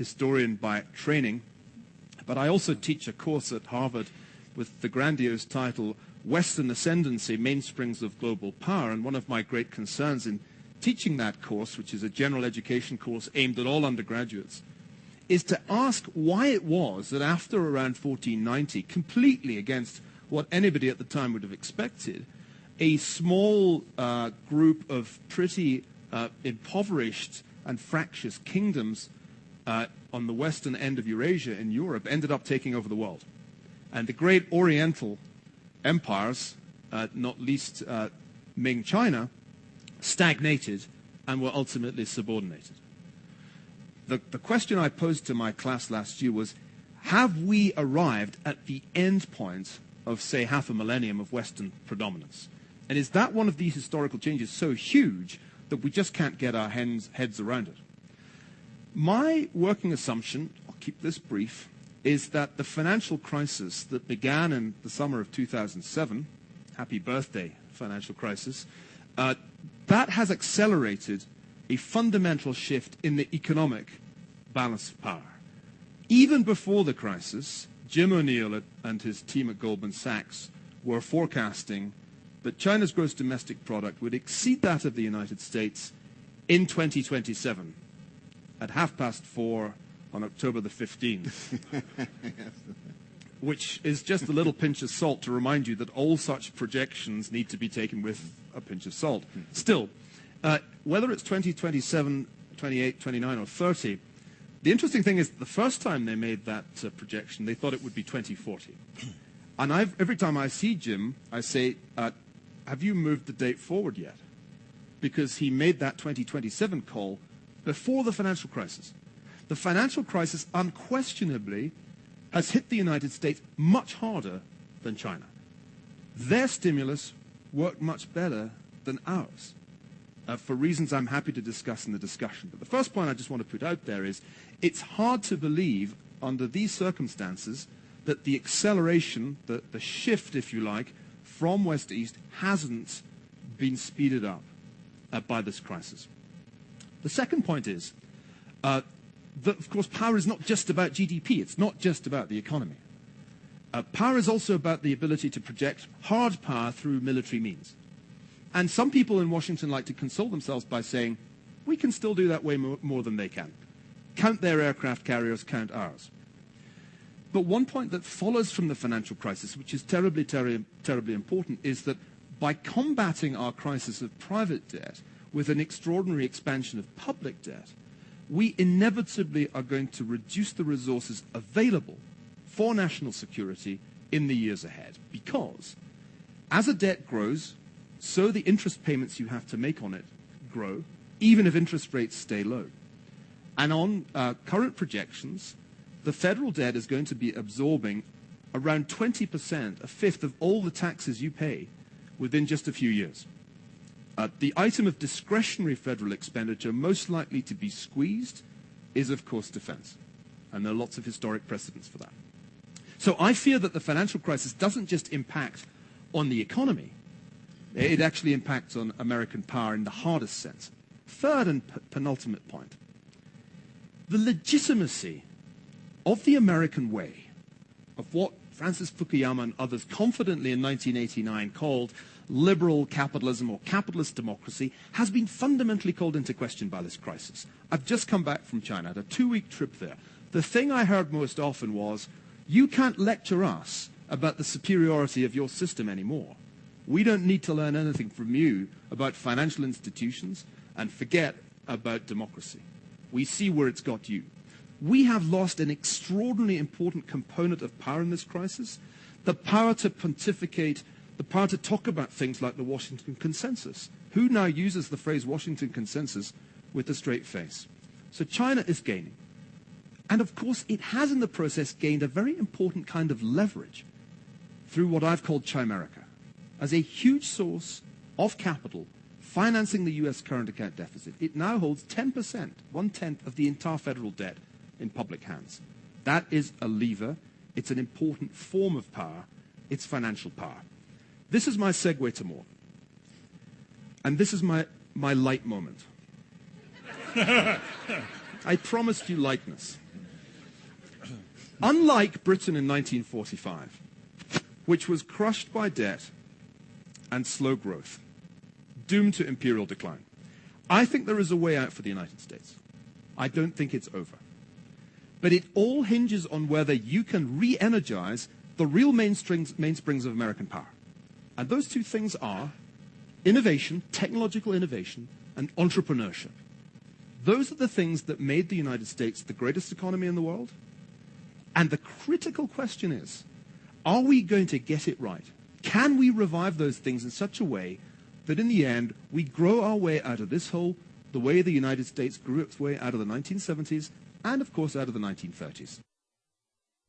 historian by training, but I also teach a course at Harvard with the grandiose title, Western Ascendancy, Mainsprings of Global Power. And one of my great concerns in teaching that course, which is a general education course aimed at all undergraduates, is to ask why it was that after around 1490, completely against what anybody at the time would have expected, a small group of pretty impoverished and fractious kingdoms on the western end of Eurasia in Europe ended up taking over the world. And the great Oriental empires, not least Ming China, stagnated and were ultimately subordinated. The question I posed to my class last year was, have we arrived at the end point of, say, half a millennium of Western predominance? And is that one of these historical changes so huge that we just can't get our heads around it? My working assumption, I'll keep this brief, is that the financial crisis that began in the summer of 2007, happy birthday financial crisis, that has accelerated a fundamental shift in the economic balance of power. Even before the crisis, Jim O'Neill and his team at Goldman Sachs were forecasting that China's gross domestic product would exceed that of the United States in 2027 at 4:30 on October the 15th, which is just a little pinch of salt to remind you that all such projections need to be taken with a pinch of salt. Still, whether it's 2027, 28, 29, or 30, the interesting thing is the first time they made that projection, they thought it would be 2040. And every time I see Jim, I say, have you moved the date forward yet? Because he made that 2027 call before the financial crisis. The financial crisis unquestionably has hit the United States much harder than China. Their stimulus worked much better than ours, for reasons I'm happy to discuss in the discussion. But the first point I just want to put out there is it's hard to believe under these circumstances that the acceleration, the shift, if you like, from west to east hasn't been speeded up by this crisis. The second point is that, of course, power is not just about GDP. It's not just about the economy. Power is also about the ability to project hard power through military means. And some people in Washington like to console themselves by saying, we can still do that way more than they can. Count their aircraft carriers, count ours. But one point that follows from the financial crisis, which is terribly, terribly important, is that by combating our crisis of private debt with an extraordinary expansion of public debt, we inevitably are going to reduce the resources available for national security in the years ahead. Because as a debt grows, so the interest payments you have to make on it grow, even if interest rates stay low. And on current projections, the federal debt is going to be absorbing around 20%, a fifth of all the taxes you pay within just a few years. The item of discretionary federal expenditure most likely to be squeezed is, of course, defense. And there are lots of historic precedents for that. So I fear that the financial crisis doesn't just impact on the economy. It actually impacts on American power in the hardest sense. Third and penultimate point. The legitimacy of the American way, of what Francis Fukuyama and others confidently in 1989 called liberal capitalism or capitalist democracy, has been fundamentally called into question by this crisis. I've just come back from China, I had a 2-week trip there. The thing I heard most often was, you can't lecture us about the superiority of your system anymore. We don't need to learn anything from you about financial institutions and forget about democracy. We see where it's got you. We have lost an extraordinarily important component of power in this crisis, the power to pontificate, the power to talk about things like the Washington Consensus. Who now uses the phrase Washington Consensus with a straight face? So China is gaining. And of course, it has in the process gained a very important kind of leverage through what I've called Chimerica, as a huge source of capital financing the US current account deficit. It now holds 10%, 1/10 of the entire federal debt in public hands. That is a lever. It's an important form of power. It's financial power. This is my segue to more. And this is my light moment. I promised you lightness. Unlike Britain in 1945, which was crushed by debt and slow growth, doomed to imperial decline, I think there is a way out for the United States. I don't think it's over. But it all hinges on whether you can re-energize the real mainsprings of American power. And those two things are innovation, technological innovation, and entrepreneurship. Those are the things that made the United States the greatest economy in the world. And the critical question is, are we going to get it right? Can we revive those things in such a way that in the end we grow our way out of this hole the way the United States grew its way out of the 1970s and, of course, out of the 1930s?